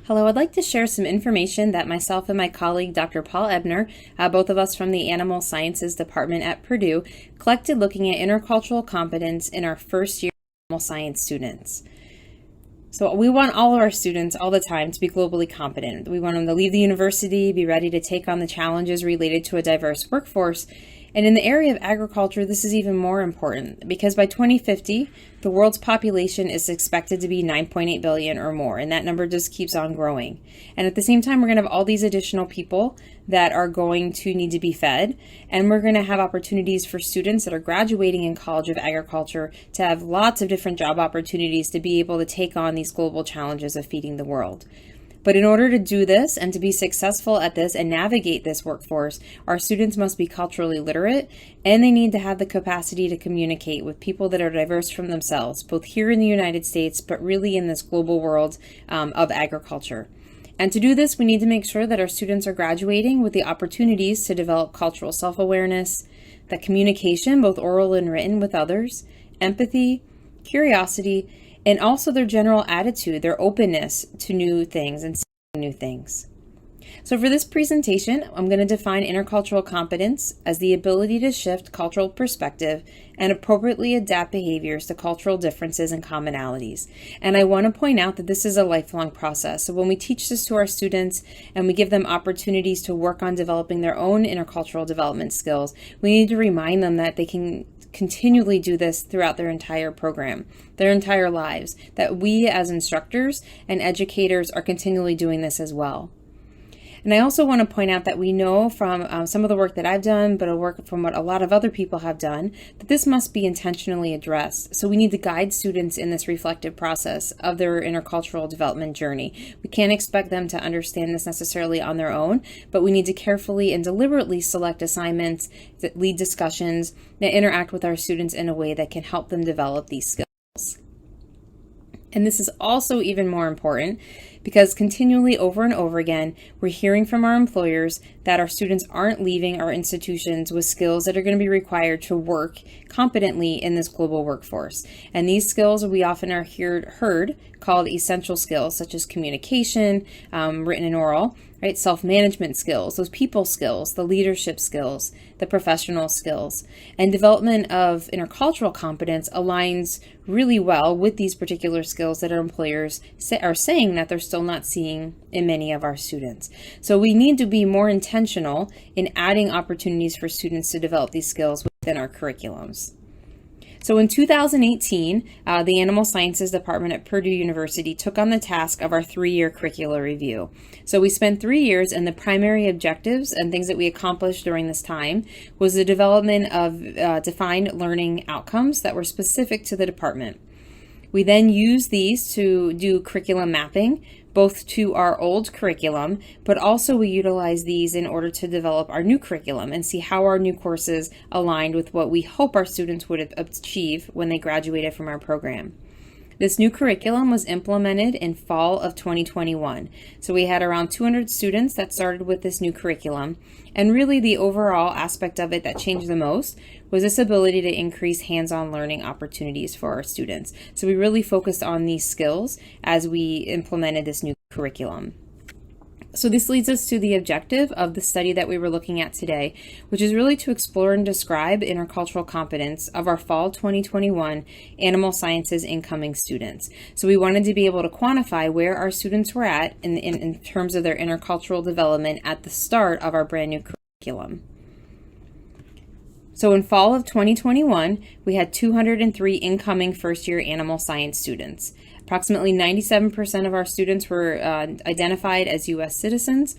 Hello, I'd like to share some information that myself and my colleague, Dr. Paul Ebner, both of us from the Animal Sciences Department at Purdue, collected looking at intercultural competence in our first year animal science students. So we want all of our students all the time to be globally competent. We want them to leave the university, be ready to take on the challenges related to a diverse workforce. And in the area of agriculture, this is even more important because by 2050, the world's population is expected to be 9.8 billion or more, and that number just keeps on growing. And at the same time, we're going to have all these additional people that are going to need to be fed, and we're going to have opportunities for students that are graduating in College of Agriculture to have lots of different job opportunities to be able to take on these global challenges of feeding the world. But in order to do this and to be successful at this and navigate this workforce, our students must be culturally literate, and they need to have the capacity to communicate with people that are diverse from themselves, both here in the United States, but really in this global world of agriculture. And to do this, we need to make sure that our students are graduating with the opportunities to develop cultural self-awareness, that communication, both oral and written, with others, empathy, curiosity, and also their general attitude, their openness to new things and seeing new things. So for this presentation, I'm going to define intercultural competence as the ability to shift cultural perspective and appropriately adapt behaviors to cultural differences and commonalities. And I want to point out that this is a lifelong process. So when we teach this to our students and we give them opportunities to work on developing their own intercultural development skills, we need to remind them that they can continually do this throughout their entire program, their entire lives, that we as instructors and educators are continually doing this as well. And I also want to point out that we know from some of the work that I've done, but work from what a lot of other people have done, that this must be intentionally addressed. So we need to guide students in this reflective process of their intercultural development journey. We can't expect them to understand this necessarily on their own, but we need to carefully and deliberately select assignments that lead discussions that interact with our students in a way that can help them develop these skills. And this is also even more important because continually over and over again, we're hearing from our employers that our students aren't leaving our institutions with skills that are going to be required to work competently in this global workforce. And these skills we often are heard called essential skills, such as communication, written and oral, right? Self-management skills, those people skills, the leadership skills, the professional skills. And development of intercultural competence aligns really well with these particular skills that our employers are saying that they're still not seeing in many of our students. So we need to be more intentional in adding opportunities for students to develop these skills within our curriculums. So in 2018, the Animal Sciences Department at Purdue University took on the task of our 3-year curricular review. So we spent 3 years, and the primary objectives and things that we accomplished during this time was the development of defined learning outcomes that were specific to the department. We then used these to do curriculum mapping, both to our old curriculum, but also we utilize these in order to develop our new curriculum and see how our new courses aligned with what we hope our students would achieve when they graduated from our program. This new curriculum was implemented in fall of 2021. So we had around 200 students that started with this new curriculum. And really the overall aspect of it that changed the most was this ability to increase hands-on learning opportunities for our students. So we really focused on these skills as we implemented this new curriculum. So this leads us to the objective of the study that we were looking at today, which is really to explore and describe intercultural competence of our fall 2021 animal sciences incoming students. So we wanted to be able to quantify where our students were at in terms of their intercultural development at the start of our brand new curriculum. So in fall of 2021, we had 203 incoming first-year animal science students. Approximately 97% of our students were identified as U.S. citizens,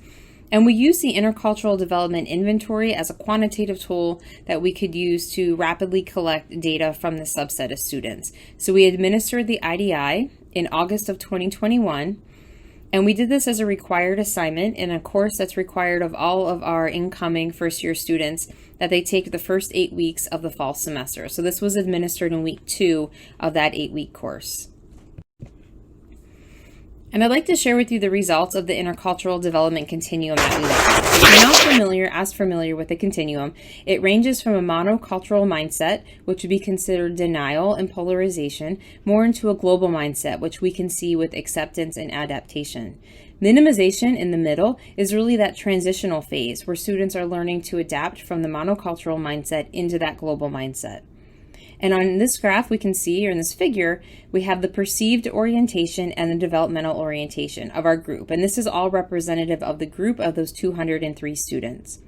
and we used the Intercultural Development Inventory as a quantitative tool that we could use to rapidly collect data from the subset of students. So we administered the IDI in August of 2021, and we did this as a required assignment in a course that's required of all of our incoming first-year students that they take the first 8 weeks of the fall semester. So this was administered in week 2 of that 8-week course. And I'd like to share with you the results of the intercultural development continuum that we looked at. If you're not familiar with the continuum, it ranges from a monocultural mindset, which would be considered denial and polarization, more into a global mindset, which we can see with acceptance and adaptation. Minimization in the middle is really that transitional phase where students are learning to adapt from the monocultural mindset into that global mindset. And on this graph, we can see, or in this figure, we have the perceived orientation and the developmental orientation of our group. And this is all representative of the group of those 203 students.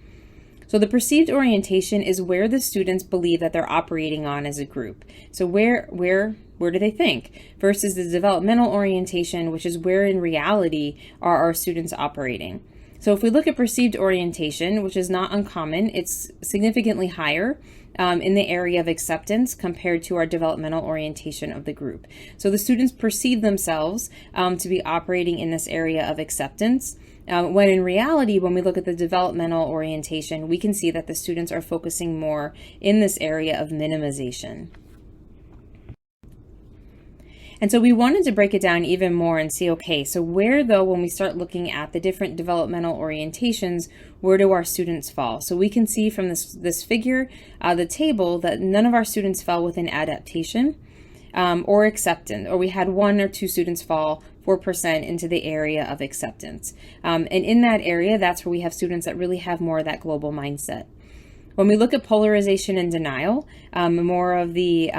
So the perceived orientation is where the students believe that they're operating on as a group. So where do they think? Versus the developmental orientation, which is where in reality are our students operating. So if we look at perceived orientation, which is not uncommon, it's significantly higher in the area of acceptance compared to our developmental orientation of the group. So the students perceive themselves to be operating in this area of acceptance, when in reality, when we look at the developmental orientation, we can see that the students are focusing more in this area of minimization. And so we wanted to break it down even more and see, okay, so where though, when we start looking at the different developmental orientations, where do our students fall? So we can see from this figure, the table, that none of our students fell within adaptation or acceptance, or we had 1 or 2 students fall 4% into the area of acceptance. And in that area, that's where we have students that really have more of that global mindset. When we look at polarization and denial, more of the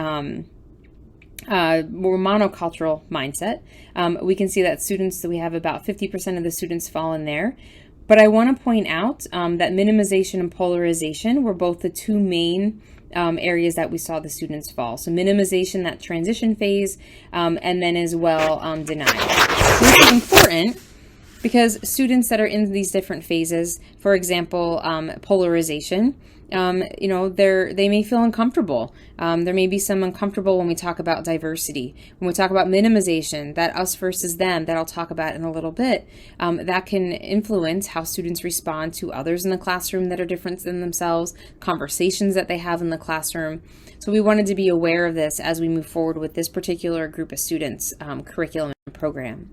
more monocultural mindset, we can see that we have about 50% of the students fall in there. But I want to point out that minimization and polarization were both the 2 main areas that we saw the students fall. So minimization, that transition phase, and then as well denial. This is important because students that are in these different phases, for example, polarization, they may feel uncomfortable. There may be some uncomfortable when we talk about diversity. When we talk about minimization, that us versus them, that I'll talk about in a little bit, that can influence how students respond to others in the classroom that are different than themselves, conversations that they have in the classroom. So we wanted to be aware of this as we move forward with this particular group of students, curriculum and program.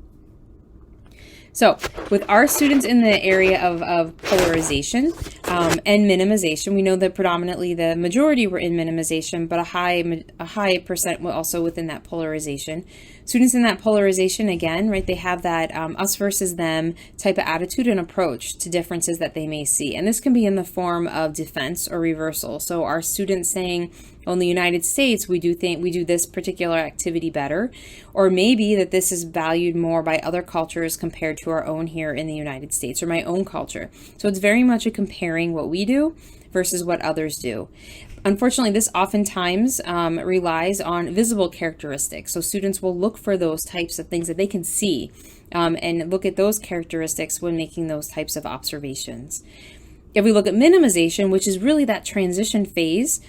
So with our students in the area of polarization and minimization, we know that predominantly the majority were in minimization, but a high percent were also within that polarization. Students in that polarization, again, right, they have that us versus them type of attitude and approach to differences that they may see. And this can be in the form of defense or reversal. So our students saying, well, in the United States, we do this particular activity better, or maybe that this is valued more by other cultures compared to our own here in the United States, or my own culture. So it's very much a comparing what we do versus what others do. Unfortunately, this oftentimes relies on visible characteristics. So students will look for those types of things that they can see and look at those characteristics when making those types of observations. If we look at minimization, which is really that transition phase,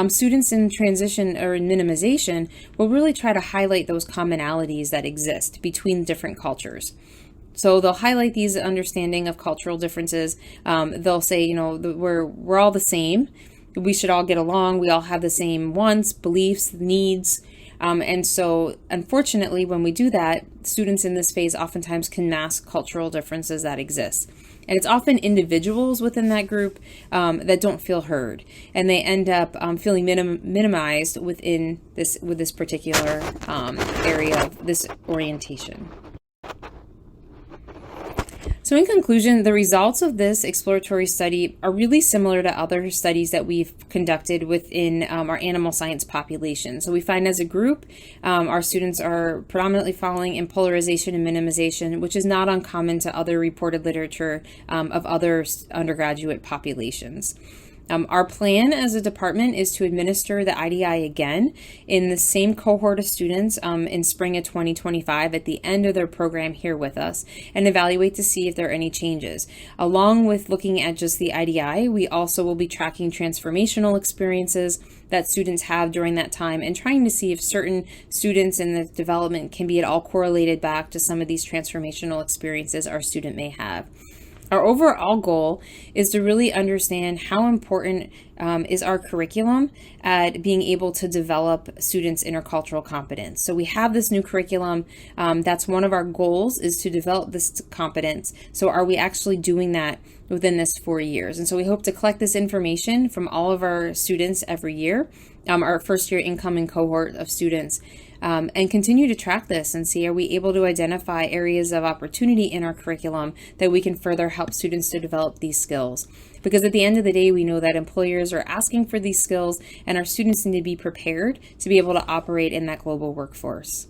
students in transition or in minimization will really try to highlight those commonalities that exist between different cultures. So they'll highlight these understanding of cultural differences. They'll say, we're all the same. We should all get along. We all have the same wants, beliefs, needs. And so unfortunately, when we do that, students in this phase oftentimes can mask cultural differences that exist. And it's often individuals within that group that don't feel heard, and they end up feeling minimized with this particular area of this orientation. So in conclusion, the results of this exploratory study are really similar to other studies that we've conducted within our animal science population. So we find as a group, our students are predominantly falling in polarization and minimization, which is not uncommon to other reported literature of other undergraduate populations. Our plan as a department is to administer the IDI again in the same cohort of students in spring of 2025 at the end of their program here with us, and evaluate to see if there are any changes. Along with looking at just the IDI, we also will be tracking transformational experiences that students have during that time and trying to see if certain students in the development can be at all correlated back to some of these transformational experiences our student may have. Our overall goal is to really understand how important is our curriculum at being able to develop students' intercultural competence. So we have this new curriculum. That's one of our goals, is to develop this competence. So are we actually doing that within this 4 years? And so we hope to collect this information from all of our students every year, our first year incoming cohort of students. And continue to track this and see, are we able to identify areas of opportunity in our curriculum that we can further help students to develop these skills. Because at the end of the day, we know that employers are asking for these skills, and our students need to be prepared to be able to operate in that global workforce.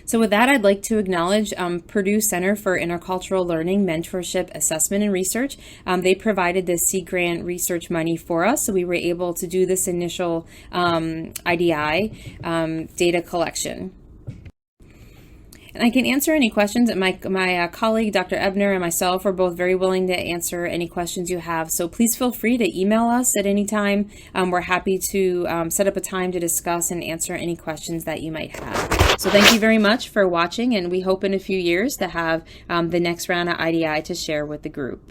So with that, I'd like to acknowledge Purdue Center for Intercultural Learning, Mentorship, Assessment, and Research. They provided this Sea Grant research money for us, so we were able to do this initial IDI data collection. And I can answer any questions. My colleague, Dr. Ebner, and myself are both very willing to answer any questions you have. So please feel free to email us at any time. We're happy to set up a time to discuss and answer any questions that you might have. So thank you very much for watching, and we hope in a few years to have the next round of IDI to share with the group.